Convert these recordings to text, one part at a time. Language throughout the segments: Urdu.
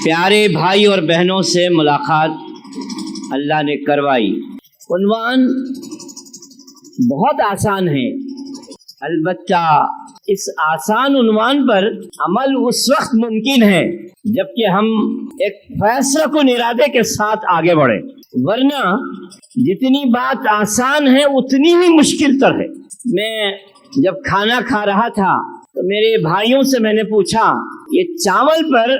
پیارے بھائی اور بہنوں سے ملاقات اللہ نے کروائی۔ عنوان بہت آسان ہے، البتہ اس آسان عنوان پر عمل اس وقت ممکن ہے جبکہ ہم ایک فیصلہ کن ارادے کے ساتھ آگے بڑھیں، ورنہ جتنی بات آسان ہے اتنی ہی مشکل تر ہے۔ میں جب کھانا کھا رہا تھا تو میرے بھائیوں سے میں نے پوچھا یہ چاول پر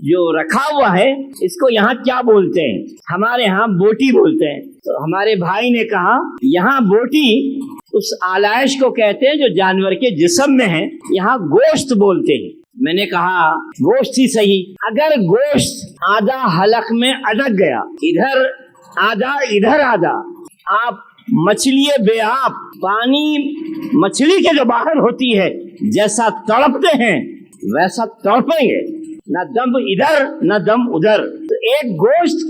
جو رکھا ہوا ہے اس کو یہاں کیا بولتے ہیں؟ ہمارے ہاں بوٹی بولتے ہیں۔ تو ہمارے بھائی نے کہا یہاں بوٹی اس آلائش کو کہتے ہیں جو جانور کے جسم میں ہے، یہاں گوشت بولتے ہیں۔ میں نے کہا گوشت ہی صحیح، اگر گوشت آدھا حلق میں اٹک گیا، ادھر آدھا ادھر آدھا، آپ مچھلی بے آب پانی مچھلی کے جو باہر ہوتی ہے جیسا تڑپتے ہیں ویسا تڑپیں گے، نہ دم ادھر نہ دم ادھر۔ تو ایک گوشت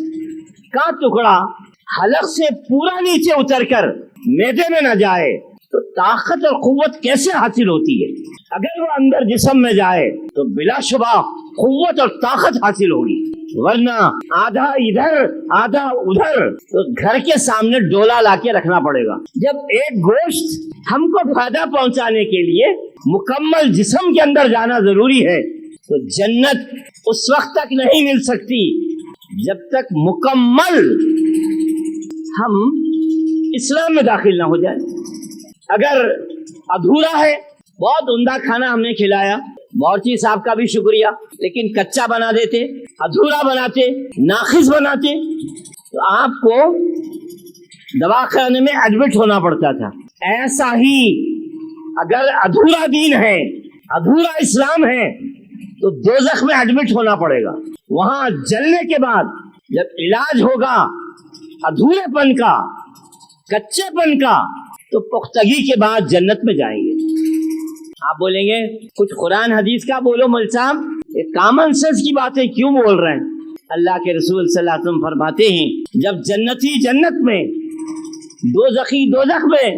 کا ٹکڑا حلق سے پورا نیچے اتر کر معدے میں نہ جائے تو طاقت اور قوت کیسے حاصل ہوتی ہے؟ اگر وہ اندر جسم میں جائے تو بلا شبہ قوت اور طاقت حاصل ہوگی، ورنہ آدھا ادھر آدھا ادھر تو گھر کے سامنے ڈولا لا کے رکھنا پڑے گا۔ جب ایک گوشت ہم کو فائدہ پہنچانے کے لیے مکمل جسم کے اندر جانا ضروری ہے تو جنت اس وقت تک نہیں مل سکتی جب تک مکمل ہم اسلام میں داخل نہ ہو جائے۔ اگر ادھورا ہے، بہت عمدہ کھانا ہم نے کھلایا، باورچی صاحب کا بھی شکریہ، لیکن کچا بنا دیتے، ادھورا بناتے، ناقص بناتے تو آپ کو دواخانے میں ایڈمٹ ہونا پڑتا تھا۔ ایسا ہی اگر ادھورا دین ہے، ادھورا اسلام ہے تو دوزخ میں ایڈمٹ ہونا پڑے گا۔ وہاں جلنے کے بعد جب علاج ہوگا ادھورے پن کا، کچے پن کا، تو پختگی کے بعد جنت میں جائیں گے۔ آپ بولیں گے کچھ قرآن حدیث کا بولو مول صاحب، یہ کامن سینس کی باتیں کیوں بول رہے ہیں؟ اللہ کے رسول صلی اللہ علیہ وسلم فرماتے ہیں جب جنتی جنت میں، دوزخی دوزخ میں،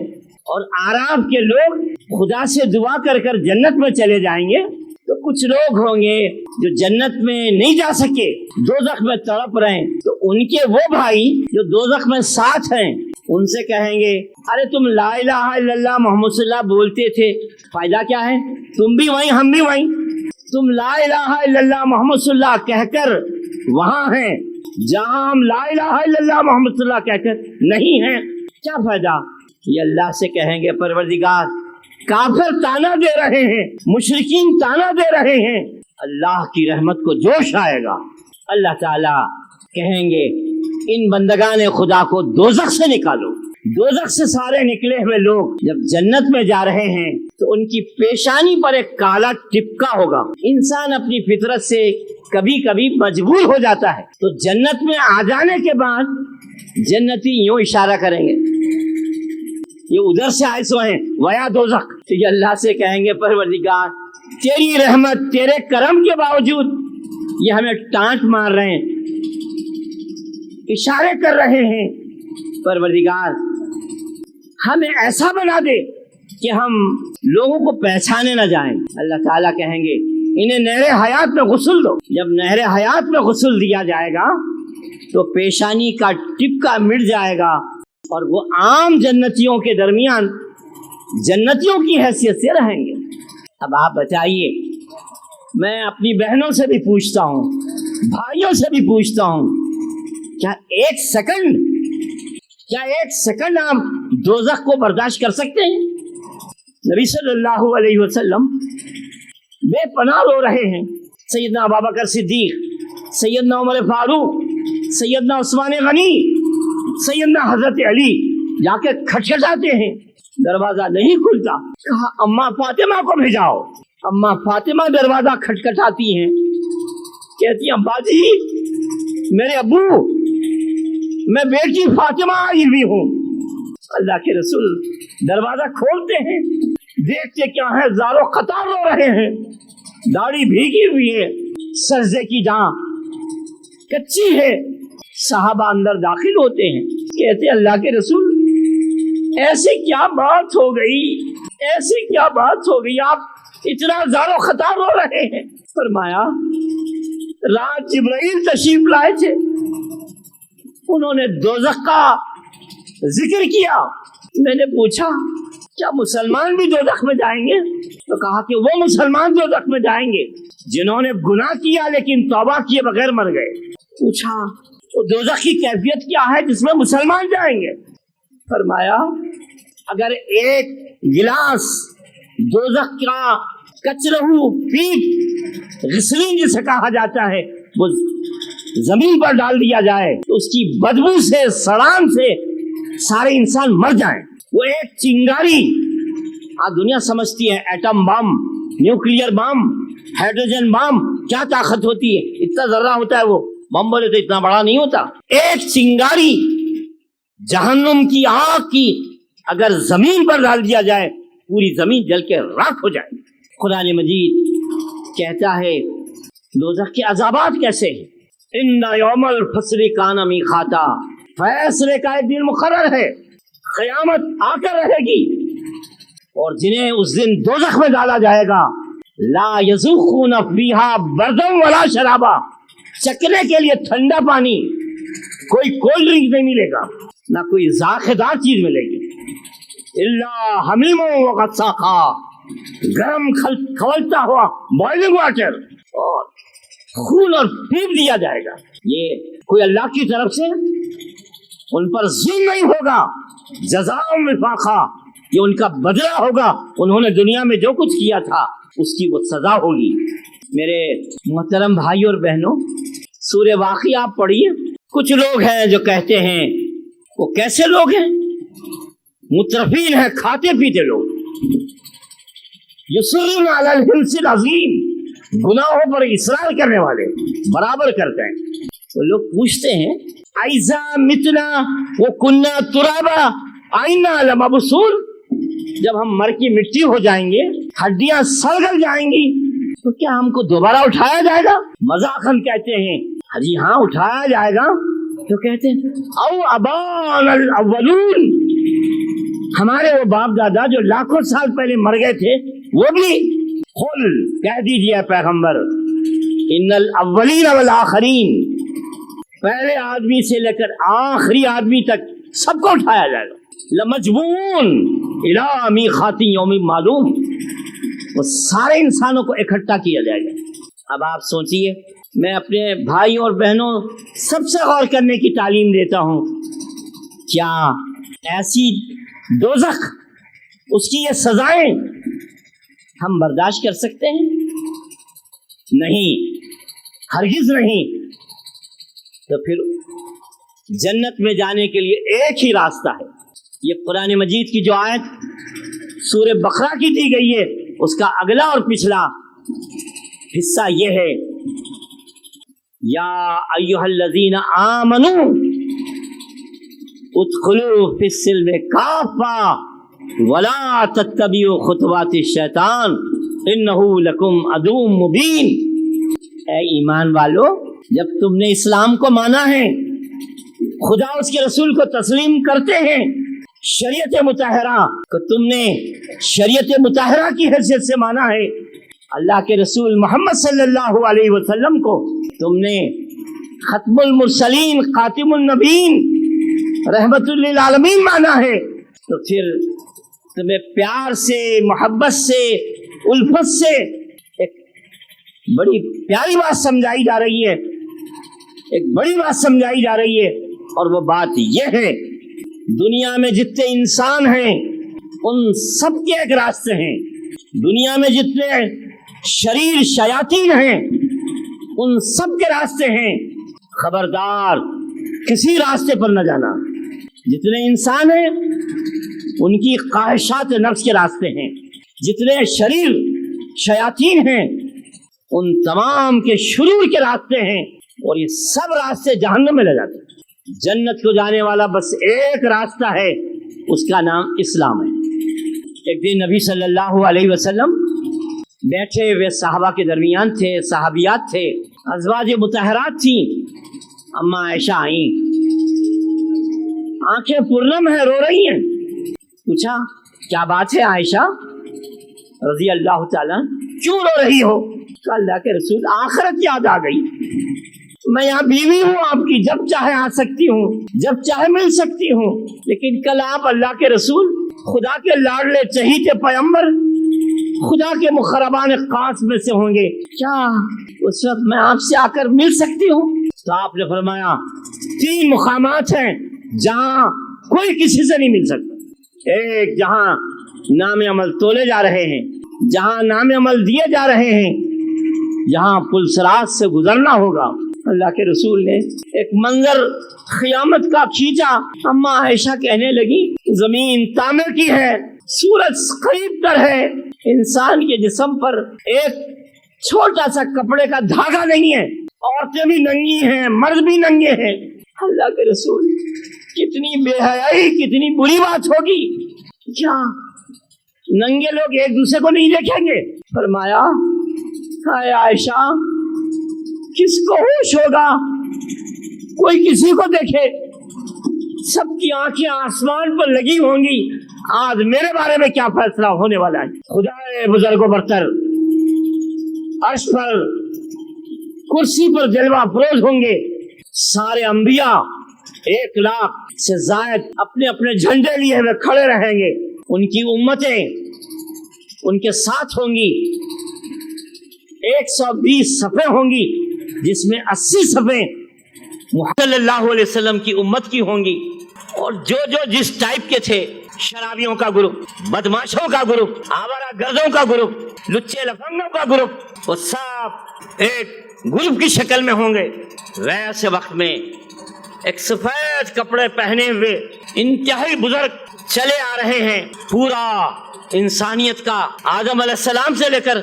اور اعراف کے لوگ خدا سے دعا کر کر جنت میں چلے جائیں گے تو کچھ لوگ ہوں گے جو جنت میں نہیں جا سکے، دوزخ میں تڑپ رہے ہیں، تو ان کے وہ بھائی جو دوزخ میں ساتھ ہیں ان سے کہیں گے ارے تم لا الہ الا اللہ محمد صلی اللہ بولتے تھے، فائدہ کیا ہے؟ تم بھی وہیں ہم بھی وہیں، تم لا الہ الا اللہ محمد صلی اللہ کہہ کر وہاں ہیں جہاں ہم لا الہ الا اللہ محمد صلی اللہ کہہ کر نہیں ہیں، کیا فائدہ؟ یہ اللہ سے کہیں گے پروردگار کافر تانا دے رہے ہیں، مشرکین تانا دے رہے ہیں، اللہ کی رحمت کو جوش آئے گا۔ اللہ تعالیٰ کہیں گے ان بندگان خدا کو دوزخ سے نکالو۔ دوزخ سے سارے نکلے ہوئے لوگ جب جنت میں جا رہے ہیں تو ان کی پیشانی پر ایک کالا ٹپکا ہوگا۔ انسان اپنی فطرت سے کبھی کبھی مجبور ہو جاتا ہے، تو جنت میں آ جانے کے بعد جنتی یوں اشارہ کریں گے، یہ ادھر سے آئے سو ہیں ویا دوزخ، تو یہ اللہ سے کہیں گے پروردگار تیری رحمت تیرے کرم کے باوجود یہ ہمیں ٹانٹ مار رہے ہیں، اشارے کر رہے ہیں، پروردگار ہمیں ایسا بنا دے کہ ہم لوگوں کو پہچانے نہ جائیں۔ اللہ تعالیٰ کہیں گے انہیں نہر حیات میں غسل دو۔ جب نہر حیات میں غسل دیا جائے گا تو پیشانی کا ٹپکا مٹ جائے گا اور وہ عام جنتیوں کے درمیان جنتیوں کی حیثیت سے رہیں گے۔ اب آپ بتائیے، میں اپنی بہنوں سے بھی پوچھتا ہوں، بھائیوں سے بھی پوچھتا ہوں، کیا ایک سیکنڈ آپ دوزخ کو برداشت کر سکتے ہیں؟ نبی صلی اللہ علیہ وسلم بے پناہ رو رہے ہیں، سیدنا ابوبکر صدیق، سیدنا عمر فاروق، سیدنا عثمان غنی، سیدنا حضرت علی جا کے کھٹکھٹاتے ہیں، دروازہ نہیں کھلتا، کہا اماں فاطمہ کو بھیجاؤ۔ اماں فاطمہ دروازہ کھٹکھٹاتی ہیں، کہتی ہیں ابا جی میرے ابو میں بیٹی فاطمہ آئی ہوئی ہوں۔ اللہ کے رسول دروازہ کھولتے ہیں، دیکھتے کیا ہے، زارو قطار رو رہے ہیں، داڑھی بھیگی ہوئی ہے، سجدے کی جاں کچی ہے۔ صحابہ اندر داخل ہوتے ہیں، کہتے اللہ کے رسول ایسی کیا بات ہو گئی، ایسی کیا بات ہو گئی، آپ اتنا زارو خطار رو رہے ہیں؟ فرمایا رات جبرائیل تشریف لائے تھے، انہوں نے دوزخ کا ذکر کیا. میں نے پوچھا کیا مسلمان بھی دوزخ میں جائیں گے؟ تو کہا کہ وہ مسلمان دوزخ میں جائیں گے جنہوں نے گناہ کیا لیکن توبہ کیے بغیر مر گئے. پوچھا تو دوزخ کی کیفیت کیا ہے جس میں مسلمان جائیں گے؟ فرمایا اگر ایک گلاس دوزخ کا کچرہو پیٹ غسلین جسے کہا جاتا ہے وہ زمین پر ڈال دیا جائے تو اس کی بدبو سے سڑان سے سارے انسان مر جائیں. وہ ایک چنگاری، آج دنیا سمجھتی ہے ایٹم بم، نیوکلیئر بم، ہائیڈروجن بم کیا طاقت ہوتی ہے، اتنا ذرہ ہوتا ہے وہ بم، بولے تو اتنا بڑا نہیں ہوتا. ایک چنگاری جہنم کی آگ کی اگر زمین پر ڈال دیا جائے پوری زمین جل کے راکھ ہو جائے. قرآن مجید کہتا ہے دوزخ کے عذابات کیسے ہیں. ان یوم الفصل کان میقاتا، فیصلے کا ایک دن مقرر ہے، قیامت آ کر رہے گی، اور جنہیں اس دن دوزخ میں ڈالا جائے گا لا یذوقون فیہا بردا ولا شرابا، چکنے کے لیے ٹھنڈا پانی، کوئی کولڈ ڈرنک نہیں ملے گا، نہ کوئی ذائقہ دار چیز ملے گی، الا حمیم وغساقا، گرم کھولتا ہوا بوائلنگ واٹر، اور خون اور پیپ دیا جائے گا. یہ کوئی اللہ کی طرف سے ان پر ظلم نہیں ہوگا، جزاء وفاقا، یہ ان کا بدلہ ہوگا، انہوں نے دنیا میں جو کچھ کیا تھا اس کی وہ سزا ہوگی. میرے محترم بھائی اور بہنوں، سورہ واقعہ آپ پڑھیے. کچھ لوگ ہیں جو کہتے ہیں، وہ کیسے لوگ ہیں؟ مترفین ہیں، کھاتے پیتے لوگ، یصرون علی الحنث العظیم، گناہوں پر اصرار کرنے والے برابر کرتے ہیں. وہ لوگ پوچھتے ہیں ایذا متنا وکنا ترابا اینا لمبعوثون، جب ہم مر کی مٹی ہو جائیں گے، ہڈیاں سڑ جائیں گی، تو کیا ہم کو دوبارہ اٹھایا جائے گا؟ مذاقاً کہتے ہیں جی ہاں اٹھایا جائے گا. تو کہتے ہیں او ابان الاولون، ہمارے وہ باپ دادا جو لاکھوں سال پہلے مر گئے تھے وہ بھی. قل کہہ دیجئے پیغمبر ان الاولین والآخرین، پہلے آدمی سے لے کر آخری آدمی تک سب کو اٹھایا جائے گا. لمجموعون الی میقات یوم معلوم، وہ سارے انسانوں کو اکٹھا کیا جائے گا. اب آپ سوچئے، میں اپنے بھائی اور بہنوں سب سے غور کرنے کی تعلیم دیتا ہوں، کیا ایسی دوزخ، اس کی یہ سزائیں ہم برداشت کر سکتے ہیں؟ نہیں، ہرگز نہیں. تو پھر جنت میں جانے کے لیے ایک ہی راستہ ہے. یہ قرآن مجید کی جو آیت سورہ بقرہ کی دی گئی ہے اس کا اگلا اور پچھلا حصہ یہ ہے، یا ایھا الذین آمنوا ادخلوا فی السلم کافہ ولا تتبعوا خطوات الشیطان انہ لکم عدو مبین. اے ایمان والو، جب تم نے اسلام کو مانا ہے، خدا اس کے رسول کو تسلیم کرتے ہیں، شریعت مطہرہ کو تم نے شریعت مطہرہ کی حیثیت سے مانا ہے، اللہ کے رسول محمد صلی اللہ علیہ وسلم کو تم نے ختم المرسلین، خاتم النبیین، رحمت للعالمین مانا ہے، تو پھر تمہیں پیار سے، محبت سے، الفت سے ایک بڑی پیاری بات سمجھائی جا رہی ہے، ایک بڑی بات سمجھائی جا رہی ہے. اور وہ بات یہ ہے، دنیا میں جتنے انسان ہیں ان سب کے ایک راستے ہیں، دنیا میں جتنے شریر شیاطین ہیں ان سب کے راستے ہیں. خبردار کسی راستے پر نہ جانا. جتنے انسان ہیں ان کی خواہشات نفس کے راستے ہیں، جتنے شریر شیاطین ہیں ان تمام کے شرور کے راستے ہیں، اور یہ سب راستے جہنم میں لے جاتے ہیں. جنت کو جانے والا بس ایک راستہ ہے، اس کا نام اسلام ہے. ایک دن نبی صلی اللہ علیہ وسلم بیٹھے ہوئے صحابہ کے درمیان تھے، صحابیات تھے، ازواج مطہرات تھیں. اما عائشہ آئیں، آنکھیں پرنم ہیں، رو رہی ہیں. پوچھا کیا بات ہے عائشہ رضی اللہ تعالیٰ، کیوں رو رہی ہو؟ کہ اللہ کے رسول آخرت یاد آ گئی، میں یہاں بیوی ہوں آپ کی، جب چاہے آ سکتی ہوں، جب چاہے مل سکتی ہوں، لیکن کل آپ اللہ کے رسول، خدا کے لاڈلے چہیتے پیغمبر، خدا کے مقربان خاص میں سے ہوں گے، کیا اس وقت میں آپ سے آ کر مل سکتی ہوں؟ تو آپ نے فرمایا 3 مقامات ہیں جہاں کوئی کسی سے نہیں مل سکتا۔ ایک جہاں نام عمل تولے جا رہے ہیں، جہاں نام عمل دیے جا رہے ہیں، جہاں پل صراط سے گزرنا ہوگا۔ اللہ کے رسول نے ایک منظر قیامت کا کھینچا۔ اما عائشہ کہنے لگی زمین تانبے کی ہے، سورج قریب تر ہے، انسان کے جسم پر ایک چھوٹا سا کپڑے کا دھاگا نہیں ہے، عورتیں بھی ننگی ہیں، مرد بھی ننگے ہیں۔ اللہ کے رسول کتنی بے حیائی، کتنی بری بات ہوگی، کیا ننگے لوگ ایک دوسرے کو نہیں دیکھیں گے؟ فرمایا اے عائشہ کس کو ہوش ہوگا کوئی کسی کو دیکھے؟ سب کی آنکھیں آسمان پر لگی ہوں گی، آج میرے بارے میں کیا فیصلہ ہونے والا ہے؟ خدا بزرگ و برتر عرش پر کرسی پر جلوہ افروز ہوں گے، سارے انبیاء 1 لاکھ سے زائد اپنے اپنے جھنڈے لیے ہوئے کھڑے رہیں گے، ان کی امتیں ان کے ساتھ ہوں گی، 120 صفیں ہوں گی جس میں 80 صفیں محمد صلی اللہ علیہ وسلم کی امت کی ہوں گی، اور جو جس ٹائپ کے تھے، شرابیوں کا گروپ، بدماشوں کا گروپ، آوارہ گردوں کا گروپ، لچے لفنگوں کا گروپ، وہ سب ایک گروپ کی شکل میں ہوں گے۔ ویسے وقت میں ایک سفید کپڑے پہنے ہوئے انتہائی بزرگ چلے آ رہے ہیں، پورا انسانیت کا، آدم علیہ السلام سے لے کر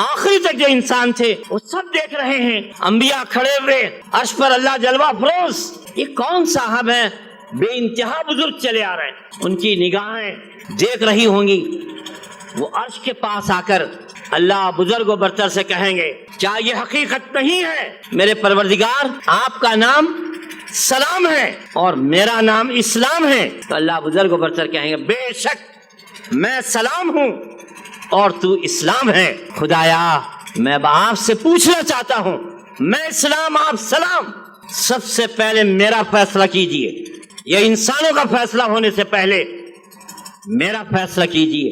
آخری تک جو انسان تھے وہ سب دیکھ رہے ہیں، انبیاء کھڑے ہوئے، عرش پر اللہ جلوہ افروز۔ یہ کون صاحب ہیں؟ بے انتہا بزرگ چلے آ رہے ہیں، ان کی نگاہیں دیکھ رہی ہوں گی۔ وہ عرش کے پاس آ کر اللہ بزرگ و برتر سے کہیں گے کیا یہ حقیقت نہیں ہے میرے پروردگار آپ کا نام سلام ہے اور میرا نام اسلام ہے؟ تو اللہ بزرگ و برتر کہیں گے بے شک میں سلام ہوں اور تو اسلام ہے۔ خدایا میں آپ سے پوچھنا چاہتا ہوں، میں اسلام آپ سلام، سب سے پہلے میرا فیصلہ کیجئے، یہ انسانوں کا فیصلہ ہونے سے پہلے میرا فیصلہ کیجئے۔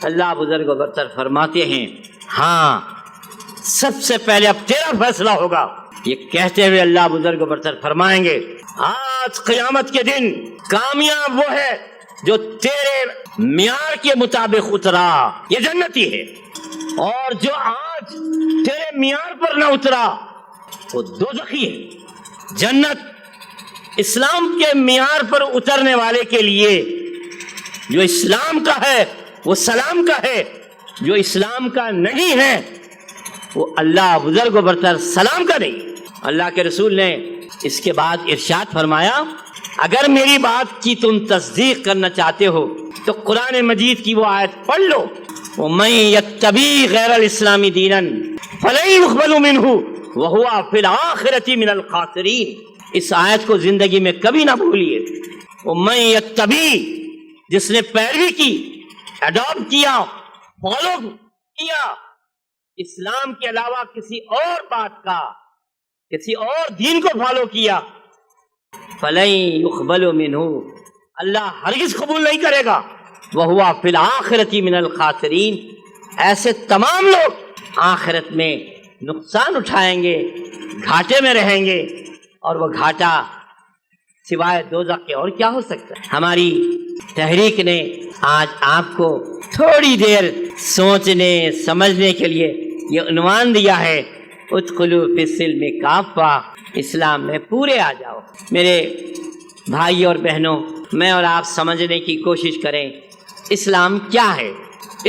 اللہ بزرگ و برتر فرماتے ہیں ہاں سب سے پہلے اب تیرا فیصلہ ہوگا۔ یہ کہتے ہوئے اللہ بزرگ و برتر فرمائیں گے آج قیامت کے دن کامیاب وہ ہے جو تیرے معیار کے مطابق اترا، یہ جنتی ہے، اور جو آج تیرے معیار پر نہ اترا وہ دوزخی ہے۔ جنت اسلام کے معیار پر اترنے والے کے لیے جو اسلام کا ہے وہ سلام کا ہے، جو اسلام کا نہیں ہے وہ اللہ بزرگ و برتر سلام کا نہیں۔ اللہ کے رسول نے اس کے بعد ارشاد فرمایا اگر میری بات کی تم تصدیق کرنا چاہتے ہو تو قرآن مجید کی وہ آیت پڑھ لو وَمَن يَتَّبِعْ غَيْرَ الْإِسْلَامِ دِينًا فَلَن يُقْبَلَ مِنْهُ وَهُوَ فِي الْآخِرَةِ مِنَ الْخَاسِرِينَ۔ اس آیت کو زندگی میں کبھی نہ بھولیے۔ وَمَن يَتَّبِعْ جس نے پیروی کی، اڈاپٹ کیا، فالو کیا اسلام کے علاوہ کسی اور بات کا، کسی اور دین کو فالو کیا، فَلَن يُقْبَلَ مِنْهُ اللہ ہرگز قبول نہیں کرے گا، وَهُوَ فِي الْآخِرَةِ مِنَ الْخَاسِرِينَ ایسے تمام لوگ آخرت میں نقصان اٹھائیں گے، گھاٹے میں رہیں گے، اور وہ گھاٹا سوائے دوزخ کے اور کیا ہو سکتا ہے۔ ہماری تحریک نے آج آپ کو تھوڑی دیر سوچنے سمجھنے کے لیے یہ عنوان دیا ہے ادخلوا فی السلم کافہ، اسلام میں پورے آ جاؤ۔ میرے بھائی اور بہنوں، میں اور آپ سمجھنے کی کوشش کریں اسلام کیا ہے۔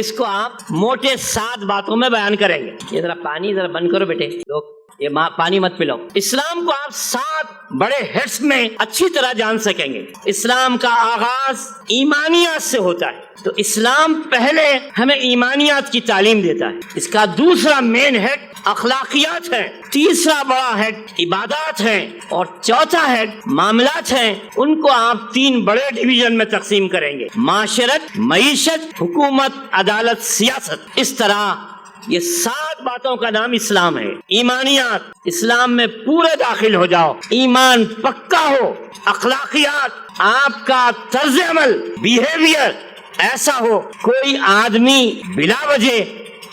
اس کو آپ موٹے 7 باتوں میں بیان کریں گے۔ یہ ذرا پانی ذرا بند کرو بیٹے، لوگ یہ پانی مت پلاؤ۔ اسلام کو آپ 7 بڑے ہیڈس میں اچھی طرح جان سکیں گے۔ اسلام کا آغاز ایمانیات سے ہوتا ہے، تو اسلام پہلے ہمیں ایمانیات کی تعلیم دیتا ہے۔ اس کا دوسرا مین ہیڈ اخلاقیات ہے، تیسرا بڑا ہیڈ عبادات ہیں، اور چوتھا ہیڈ معاملات ہیں۔ ان کو آپ 3 بڑے ڈویژن میں تقسیم کریں گے، معاشرت، معیشت، حکومت، عدالت، سیاست۔ اس طرح یہ 7 باتوں کا نام اسلام ہے. ایمانیات، اسلام میں پورے داخل ہو جاؤ، ایمان پکا ہو، اخلاقیات، آپ کا طرز عمل، بیہیویئر ایسا ہو کوئی آدمی بلا وجہ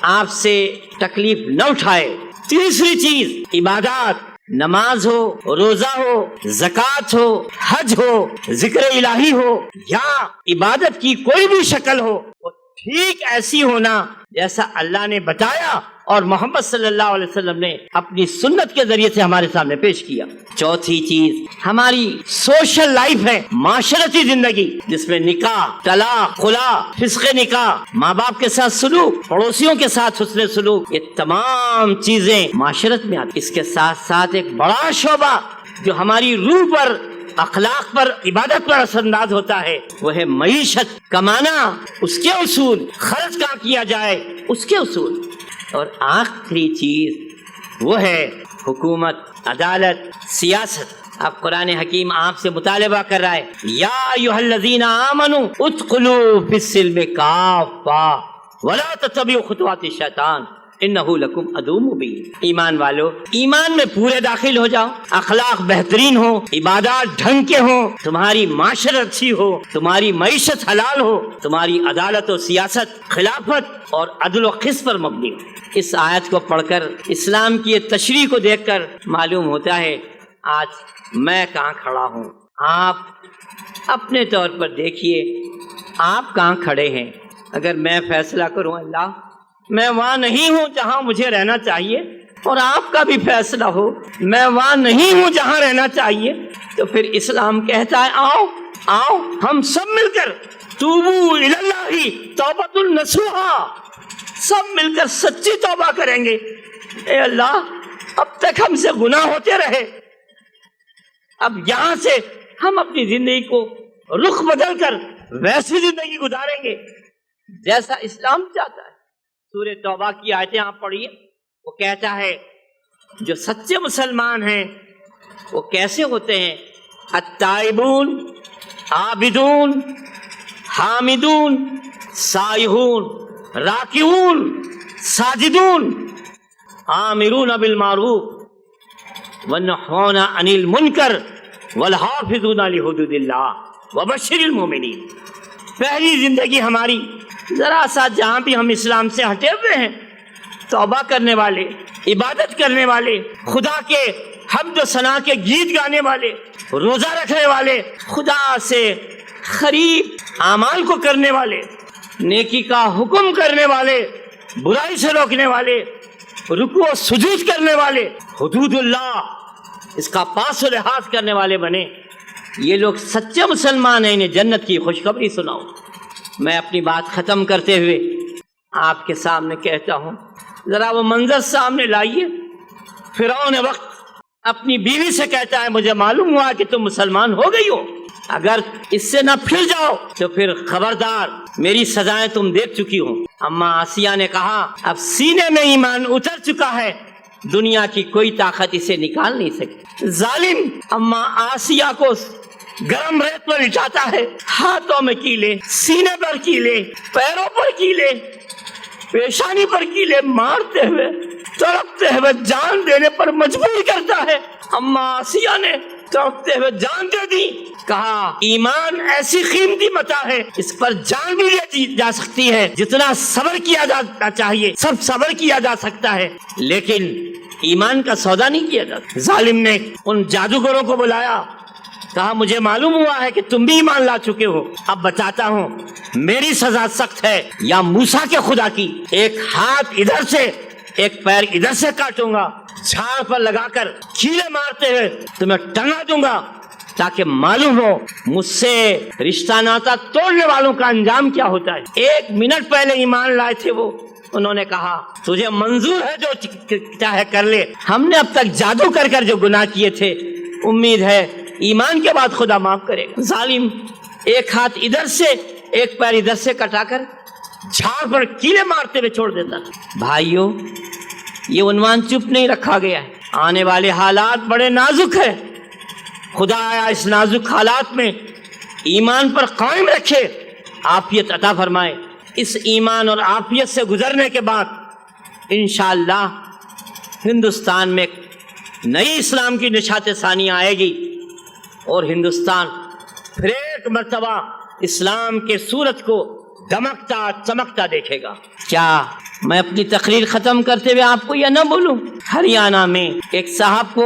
آپ سے تکلیف نہ اٹھائے. تیسری چیز عبادات، نماز ہو، روزہ ہو، زکوٰۃ ہو، حج ہو، ذکر الہی ہو، یا عبادت کی کوئی بھی شکل ہو، وہ ٹھیک ایسی ہونا جیسا اللہ نے بتایا اور محمد صلی اللہ علیہ وسلم نے اپنی سنت کے ذریعے سے ہمارے سامنے پیش کیا. چوتھی چیز ہماری سوشل لائف ہے، معاشرتی زندگی، جس میں نکاح، طلاق، خلا، فسخ نکاح، ماں باپ کے ساتھ سلوک، پڑوسیوں کے ساتھ حسن سلوک، یہ تمام چیزیں معاشرت میں آتی. اس کے ساتھ ساتھ ایک بڑا شعبہ جو ہماری روح پر، اخلاق پر، عبادت پر اثر انداز ہوتا ہے، وہ ہے معیشت، کمانا، اس کے اصول، خرچ کہاں کیا جائے اس کے اصول. اور آخری چیز وہ ہے حکومت، عدالت، سیاست. اب قرآن حکیم آپ سے مطالبہ کر رہا ہے، یا ایھا الذین آمنوا ادخلوا فی السلم کافہ ولا تتبعوا خطوات الشیطان انہ لکم عدو مبین. ایمان والو، ایمان میں پورے داخل ہو جاؤ، اخلاق بہترین ہو، عبادات ڈھنگ کے ہوں، تمہاری معاشرت اچھی ہو، تمہاری معیشت حلال ہو، تمہاری عدالت و سیاست، خلافت اور عدل و قسط پر مبنی ہو. اس آیت کو پڑھ کر، اسلام کی تشریح کو دیکھ کر معلوم ہوتا ہے آج میں کہاں کھڑا ہوں. آپ اپنے طور پر دیکھیے آپ کہاں کھڑے ہیں. اگر میں فیصلہ کروں اللہ میں وہاں نہیں ہوں جہاں مجھے رہنا چاہیے، اور آپ کا بھی فیصلہ ہو میں وہاں نہیں ہوں جہاں رہنا چاہیے، تو پھر اسلام کہتا ہے آؤ آؤ ہم سب مل کر توبوا الی اللہ توبۃ نصوحا، سب مل کر سچی توبہ کریں گے. اے اللہ اب تک ہم سے گناہ ہوتے رہے، اب یہاں سے ہم اپنی زندگی کو رخ بدل کر ویسی زندگی گزاریں گے جیسا اسلام چاہتا ہے. سورہ توبہ کی آیتیں آپ پڑھیے، وہ کہتا ہے جو سچے مسلمان ہیں وہ کیسے ہوتے ہیں، التائبون، عابدون، حامدون، سائحون، راکعون، ساجدون، آمرون بالمعروف ونہون عن المنکر والحافظون لحدود اللہ وبشر المؤمنین. پہلی زندگی ہماری ذرا سا جہاں بھی ہم اسلام سے ہٹے ہوئے ہیں، توبہ کرنے والے، عبادت کرنے والے، خدا کے حمد و ثنا کے گیت گانے والے، روزہ رکھنے والے، خدا سے قریب اعمال کو کرنے والے، نیکی کا حکم کرنے والے، برائی سے روکنے والے، رکوع و سجود کرنے والے، حدود اللہ اس کا پاس و لحاظ کرنے والے بنے. یہ لوگ سچے مسلمان ہیں، انہیں جنت کی خوشخبری سناؤ. میں اپنی بات ختم کرتے ہوئے آپ کے سامنے کہتا ہوں، ذرا وہ منظر سامنے لائیے. فرعون وقت اپنی بیوی سے کہتا ہے مجھے معلوم ہوا کہ تم مسلمان ہو گئی ہو، اگر اس سے نہ پھر جاؤ تو پھر خبردار میری سزائیں تم دیکھ چکی ہو. اما آسیہ نے کہا اب سینے میں ایمان اتر چکا ہے، دنیا کی کوئی طاقت اسے نکال نہیں سکتی. ظالم اما آسیہ کو گرم ریت پر لٹاتا ہے، ہاتھوں میں کیلے، سینے پر کیلے، پیروں پر کیلے، پیشانی پر کیلے مارتے ہوئے، تڑپتے ہوئے جان دینے پر مجبور کرتا ہے. اما آسیہ نے تڑپتے ہوئے جان دے دی. کہا ایمان ایسی قیمتی متاع ہے، اس پر جان بھی لی جا سکتی ہے، جتنا صبر کیا جانا چاہیے سب صبر کیا جا سکتا ہے، لیکن ایمان کا سودا نہیں کیا جاتا. ظالم نے ان جادوگروں کو بلایا، کہا مجھے معلوم ہوا ہے کہ تم بھی ایمان لا چکے ہو، اب بتاتا ہوں میری سزا سخت ہے یا موسیٰ کے خدا کی. ایک ہاتھ ادھر سے ایک پیر ادھر سے کاٹوں گا، جھاڑ پر لگا کر کیلے مارتے ہوئے تمہیں ٹنگا دوں گا، تاکہ معلوم ہو مجھ سے رشتہ ناتا توڑنے والوں کا انجام کیا ہوتا ہے. 1 منٹ پہلے ایمان لائے تھے وہ، انہوں نے کہا تجھے منظور ہے جو چاہے کر لے، ہم نے اب تک جادو کر کر جو گناہ کیے تھے، امید ہے ایمان کے بعد خدا معاف کرے. ظالم ایک ہاتھ ادھر سے ایک پیر ادھر سے کٹا کر جھاڑ پر کیلے مارتے ہوئے چھوڑ دیتا. بھائیوں یہ عنوان چپ نہیں رکھا گیا ہے، آنے والے حالات بڑے نازک ہیں. خدا آیا اس نازک حالات میں ایمان پر قائم رکھے، عافیت عطا فرمائے. اس ایمان اور عافیت سے گزرنے کے بعد انشاءاللہ ہندوستان میں نئی اسلام کی نشاط ثانی آئے گی اور ہندوستان پھر ایک مرتبہ اسلام کے صورت کو دمکتا چمکتا دیکھے گا۔ کیا میں اپنی تقریر ختم کرتے ہوئے آپ کو یہ نہ بولوں، ہریانہ میں ایک صاحب کو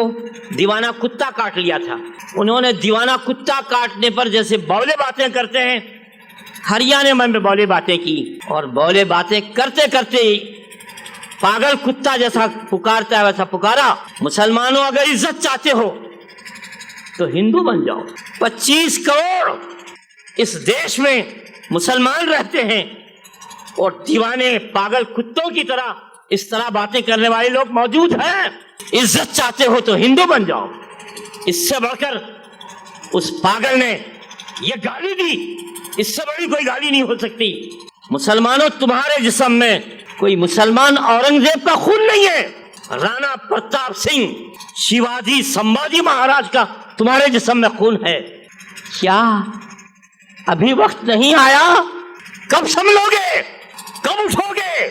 دیوانہ کتا کاٹ لیا تھا، انہوں نے دیوانہ کتا کاٹنے پر جیسے بولے باتیں کرتے ہیں ہریانہ میں بولے باتیں کی، اور بولے باتیں کرتے کرتے پاگل کتا جیسا پکارتا ہے ویسا پکارا، مسلمانوں اگر عزت چاہتے ہو تو ہندو بن جاؤ۔ 25 کروڑ اس دیش میں مسلمان رہتے ہیں اور دیوانے پاگل کتوں کی طرح اس طرح باتیں کرنے والے لوگ موجود ہیں۔ عزت چاہتے ہو تو ہندو بن جاؤ۔ اس سے بڑھ کر اس پاگل نے یہ گالی دی، اس سے بڑی کوئی گالی نہیں ہو سکتی۔ مسلمانوں، تمہارے جسم میں کوئی مسلمان اورنگزیب کا خون نہیں ہے، رانا پرتاپ سنگھ، شیواجی، سمبھاجی مہاراج کا تمہارے جسم میں خون ہے۔ کیا ابھی وقت نہیں آیا؟ کب سنبھلو گے؟ کب اٹھو گے؟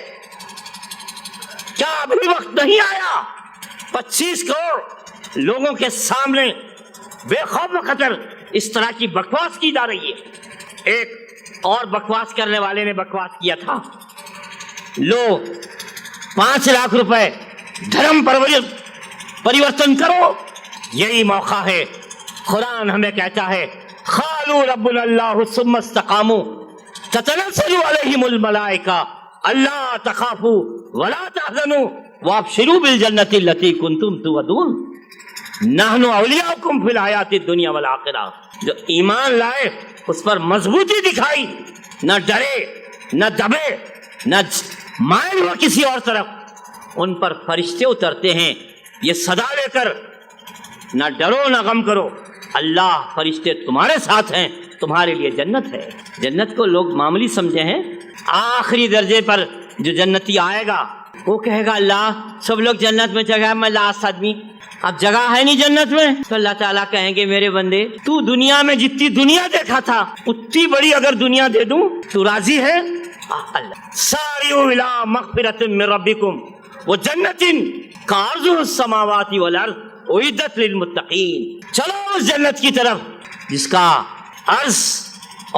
کیا ابھی وقت نہیں آیا؟ 25 کروڑ لوگوں کے سامنے بے خوف خطر اس طرح کی بکواس کی جا رہی ہے۔ ایک اور بکواس کرنے والے نے بکواس کیا تھا، لو 5 لاکھ روپے دھرم پریورتن کرو، یہی موقع ہے۔ قرآن ہمیں کہتا ہے قالوا ربنا اللہ ثم استقاموا تتنزل علیہم الملائکہ الا تخافوا ولا تحزنوا وابشروا بالجنۃ التي کنتم توعدون نحن اولیاؤکم فی الحیاۃ الدنیا والآخرہ۔ جو ایمان لائے اس پر مضبوطی دکھائی، نہ ڈرے نہ دبے نہ مائل ہوا کسی اور طرف، ان پر فرشتے اترتے ہیں یہ صدا لے کر، نہ ڈرو نہ غم کرو، اللہ فرشتے تمہارے ساتھ ہیں، تمہارے لیے جنت ہے۔ جنت کو لوگ معمولی سمجھے ہیں، آخری درجے پر جو جنتی آئے گا وہ کہے گا اللہ سب لوگ جنت میں جگہ ہے، میں لاسٹ آدمی، اب جگہ ہے نہیں جنت میں، تو اللہ تعالیٰ کہیں گے میرے بندے تو دنیا میں جتنی دنیا دیکھا تھا اتنی بڑی اگر دنیا دے دوں تو راضی ہے؟ اللہ ساریو الی مغفرۃ من ربکم وجنۃ کعرضها السماوات والارض اعدت للمتقین، چلو اس جنت کی طرف جس کا عرض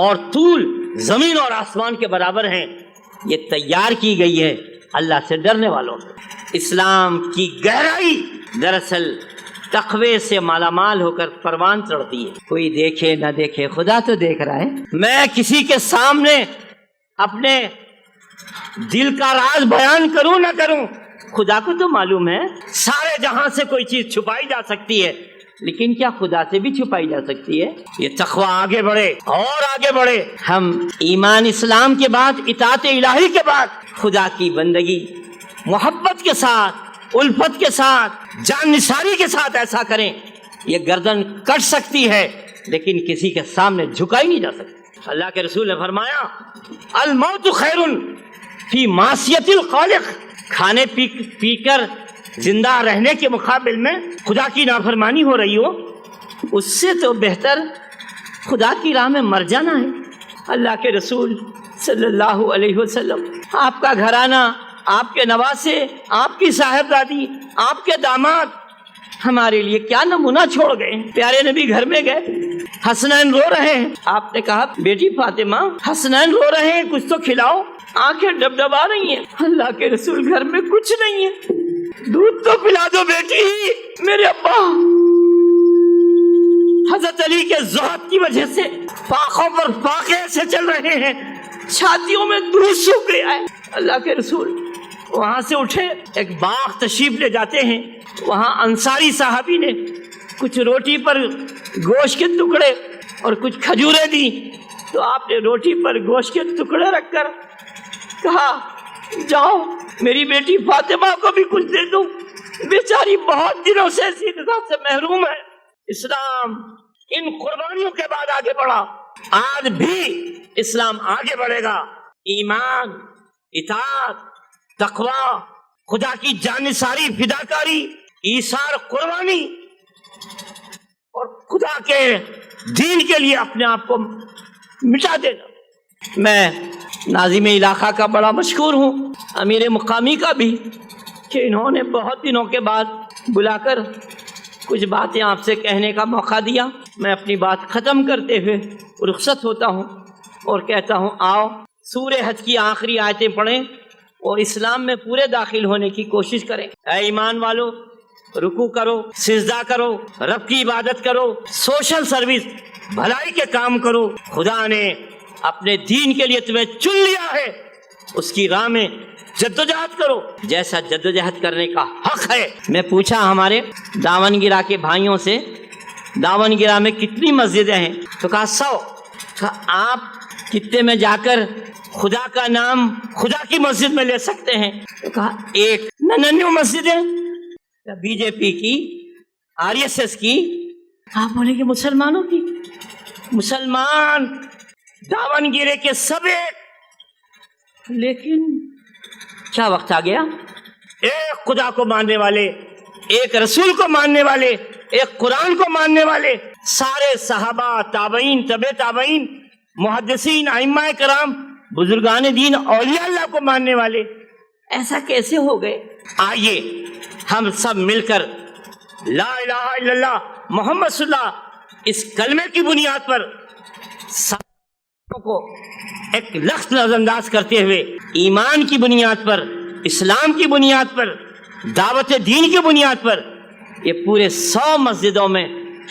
اور طول زمین اور آسمان کے برابر ہیں، یہ تیار کی گئی ہے اللہ سے ڈرنے والوں کو۔ اسلام کی گہرائی دراصل تقوی سے مالا مال ہو کر پروان چڑھتی ہے۔ کوئی دیکھے نہ دیکھے خدا تو دیکھ رہا ہے۔ میں کسی کے سامنے اپنے دل کا راز بیان کروں نہ کروں خدا کو تو معلوم ہے۔ سارے جہاں سے کوئی چیز چھپائی جا سکتی ہے لیکن کیا خدا سے بھی چھپائی جا سکتی ہے؟ یہ تقوی آگے بڑھے اور آگے بڑھے، ہم ایمان اسلام کے بعد اطاعت الہی کے بعد خدا کی بندگی محبت کے ساتھ، الفت کے ساتھ، جان نثاری کے ساتھ ایسا کریں، یہ گردن کٹ سکتی ہے لیکن کسی کے سامنے جھکائی نہیں جا سکتی۔ اللہ کے رسول نے فرمایا الموت خیر فی معصیت الخالق، کھانے پی کر زندہ رہنے کے مقابل میں خدا کی نافرمانی ہو رہی ہو، اس سے تو بہتر خدا کی راہ میں مر جانا ہے۔ اللہ کے رسول صلی اللہ علیہ وسلم، آپ کا گھرانہ، آپ کے نواسے، آپ کی صاحبزادی، آپ کے داماد ہمارے لیے کیا نمونہ چھوڑ گئے۔ پیارے نبی گھر میں گئے، حسنین رو رہے ہیں، آپ نے کہا بیٹی فاطمہ حسنین رو رہے ہیں کچھ تو کھلاؤ، آنکھیں ڈبڈبا رہی ہیں۔ اللہ کے رسول گھر میں کچھ نہیں ہے، دودھ تو پلا دو بیٹی۔ میرے ابا حضرت علی کے زہد کی وجہ سے فاقوں پر فاقے ایسے چل رہے ہیں، چھاتیوں میں دودھ سوکھ گیا ہے۔ اللہ کے رسول وہاں سے اٹھے، ایک باغ تشریف لے جاتے ہیں، وہاں انصاری صحابی نے کچھ روٹی پر گوشت کے ٹکڑے اور کچھ کھجوریں دی، تو آپ نے روٹی پر گوشت کے ٹکڑے رکھ کر کہا جاؤ میری بیٹی فاطمہ کو بھی کچھ دے دو، بیچاری بہت دنوں سے اسی غذا سے محروم ہے۔ اسلام ان قربانیوں کے بعد آگے بڑھا، آج بھی اسلام آگے بڑھے گا۔ ایمان، اطاعت، تقوی، خدا کی جانثاری، فداکاری، ایثار، قربانی اور خدا کے دین کے لیے اپنے آپ کو مٹا دینا۔ میں ناظم علاقہ کا بڑا مشکور ہوں، امیر مقامی کا بھی کہ انہوں نے بہت دنوں کے بعد بلا کر کچھ باتیں آپ سے کہنے کا موقع دیا۔ میں اپنی بات ختم کرتے ہوئے رخصت ہوتا ہوں اور کہتا ہوں آؤ سورہ حج کی آخری آیتیں پڑھیں اور اسلام میں پورے داخل ہونے کی کوشش کریں۔ اے ایمان والو، رکوع کرو، سجدہ کرو، رب کی عبادت کرو، سوشل سروس، بھلائی کے کام کرو۔ خدا نے اپنے دین کے لیے تمہیں چن لیا ہے، اس کی راہ میں جدوجہد کرو جیسا جدوجہد کرنے کا حق ہے۔ میں پوچھا ہمارے دامن گرا کے بھائیوں سے دامن گرا میں کتنی مسجدیں ہیں؟ تو کہا 100۔ کہا آپ کتنے میں جا کر خدا کا نام خدا کی مسجد میں لے سکتے ہیں؟ تو کہا 1۔ 99 مسجدیں، بی جے پی کی، RSS کی، آپ بولیں گے مسلمانوں کی؟ مسلمان دامن گرے کے سب ایک، لیکن کیا وقت آ گیا؟ ایک خدا کو ماننے والے، ایک رسول کو ماننے والے، ایک قرآن کو ماننے والے، سارے صحابہ، تابعین، تبع تابعین، محدثین، ائمہ کرام، بزرگان دین، اولیاء اللہ کو ماننے والے، ایسا کیسے ہو گئے؟ آئیے ہم سب مل کر لا الہ الا اللہ محمد صلی اللہ اس کلمے کی بنیاد پر سب کو ایک لفظ نظر انداز کرتے ہوئے ایمان کی بنیاد پر، اسلام کی بنیاد پر، دعوت دین کی بنیاد پر یہ پورے 100 مسجدوں میں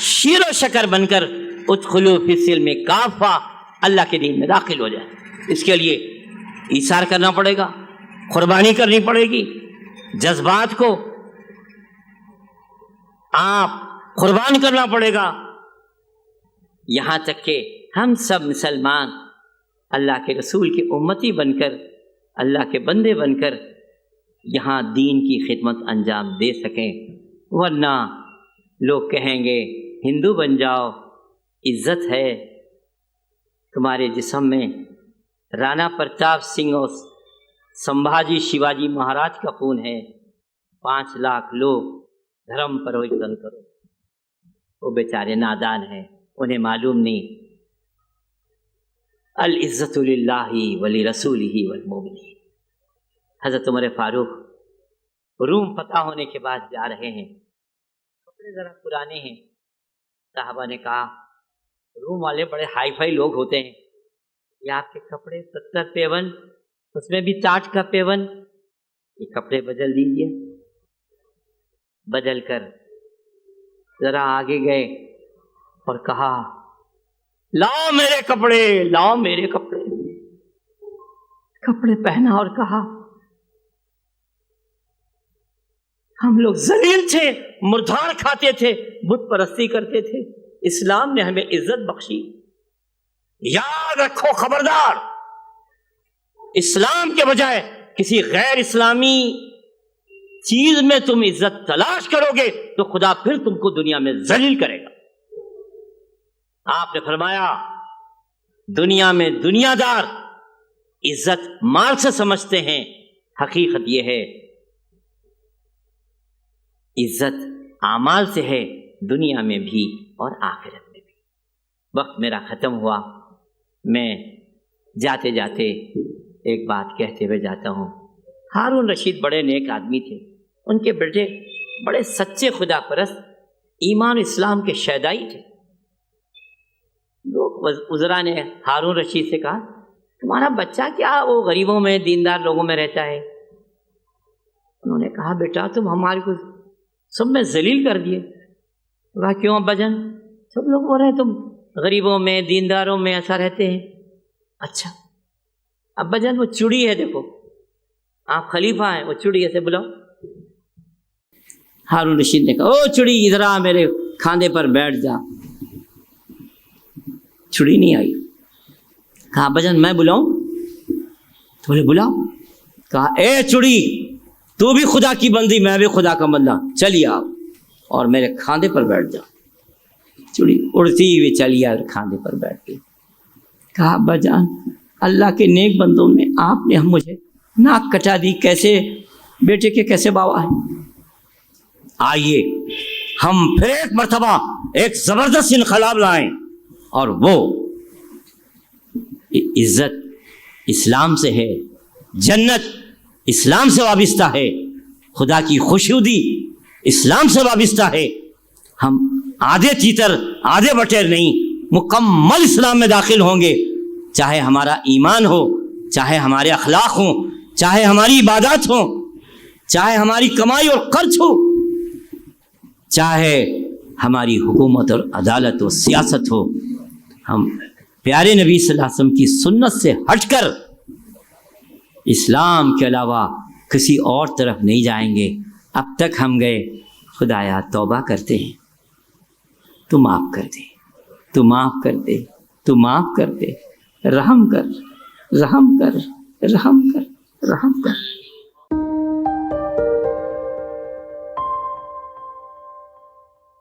شیر و شکر بن کر ادخلوا فی السلم کافہ اللہ کے دین میں داخل ہو جائے۔ اس کے لیے ایثار کرنا پڑے گا، قربانی کرنی پڑے گی، جذبات کو آپ قربان کرنا پڑے گا، یہاں تک کہ ہم سب مسلمان اللہ کے رسول کی امتی بن کر، اللہ کے بندے بن کر یہاں دین کی خدمت انجام دے سکیں۔ ورنہ لوگ کہیں گے ہندو بن جاؤ، عزت ہے، تمہارے جسم میں رانا پرتاپ سنگھ اور سمبھاجی شیواجی مہاراج کا خون ہے، 5 لاکھ لوگ دھرم پر ہوئے کرو۔ وہ بیچارے نادان ہیں، انہیں معلوم نہیں العزت للہ ولرسولہ والمؤمنین۔ حضرت عمر فاروق روم فتح ہونے کے بعد جا رہے ہیں، کپڑے ذرا پرانے ہیں، صحابہ نے کہا روم والے بڑے ہائی فائی لوگ ہوتے ہیں، یہ آپ کے کپڑے 70 پیون، اس میں بھی تاج کا پیون، یہ کپڑے بدل دیجئے۔ بدل کر ذرا آگے گئے اور کہا لاؤ میرے کپڑے، لاؤ میرے کپڑے۔ کپڑے پہنا اور کہا ہم لوگ ذلیل تھے، مردار کھاتے تھے، بت پرستی کرتے تھے، اسلام نے ہمیں عزت بخشی۔ یاد رکھو خبردار، اسلام کے بجائے کسی غیر اسلامی چیز میں تم عزت تلاش کرو گے تو خدا پھر تم کو دنیا میں ذلیل کرے گا۔ آپ نے فرمایا دنیا میں دنیا دار عزت مال سے سمجھتے ہیں، حقیقت یہ ہے عزت اعمال سے ہے، دنیا میں بھی اور آخرت میں بھی۔ وقت میرا ختم ہوا، میں جاتے جاتے ایک بات کہتے ہوئے جاتا ہوں۔ ہارون رشید بڑے نیک آدمی تھے، ان کے بیٹے بڑے سچے خدا پرست، ایمان اسلام کے شیدائی تھے۔ لوگ وزراء نے ہارون رشید سے کہا تمہارا بچہ کیا وہ غریبوں میں دیندار لوگوں میں رہتا ہے؟ انہوں نے کہا بیٹا تم ہمارے کو سب میں ذلیل کر دیے۔ کہا کیوں ابا جان؟ سب لوگ بول رہے ہیں تم غریبوں میں دینداروں میں ایسا رہتے ہیں۔ اچھا ابا جان وہ چڑی ہے، دیکھو آپ خلیفہ ہیں، وہ چڑی ایسے بلاؤ۔ ہارون رشید نے کہا او چڑی ادھر آ، میرے کھاندے پر بیٹھ جا۔ چڑی نہیں آئی۔ کہا ابا جان میں بلاؤں؟ تو بولے بلاؤ۔ کہا اے چڑی تو بھی خدا کی بندی، میں بھی خدا کا بندہ، چلیے آپ اور میرے کھاندے پر بیٹھ جا۔ چڑی اڑتی ہوئی چلی اور کھاندے پر بیٹھ گئی۔ کہا ابا جان اللہ کے نیک بندوں میں آپ نے مجھے ناک کٹا دی، کیسے بیٹے کے کیسے بابا ہیں؟ آئیے ہم پھر ایک مرتبہ ایک زبردست انقلاب لائیں، اور وہ عزت اسلام سے ہے، جنت اسلام سے وابستہ ہے، خدا کی خوشنودی اسلام سے وابستہ ہے۔ ہم آدھے تیتر آدھے بٹیر نہیں، مکمل اسلام میں داخل ہوں گے، چاہے ہمارا ایمان ہو، چاہے ہمارے اخلاق ہوں، چاہے ہماری عبادات ہوں، چاہے ہماری کمائی اور خرچ ہو، چاہے ہماری حکومت اور عدالت و سیاست ہو۔ ہم پیارے نبی صلی اللہ علیہ وسلم کی سنت سے ہٹ کر اسلام کے علاوہ کسی اور طرف نہیں جائیں گے۔ اب تک ہم گئے، خدایا توبہ کرتے ہیں، تو معاف کر دے، تو معاف کر دے، تو معاف کر دے، رحم کر، رحم کر، رحم کر، رحم کر۔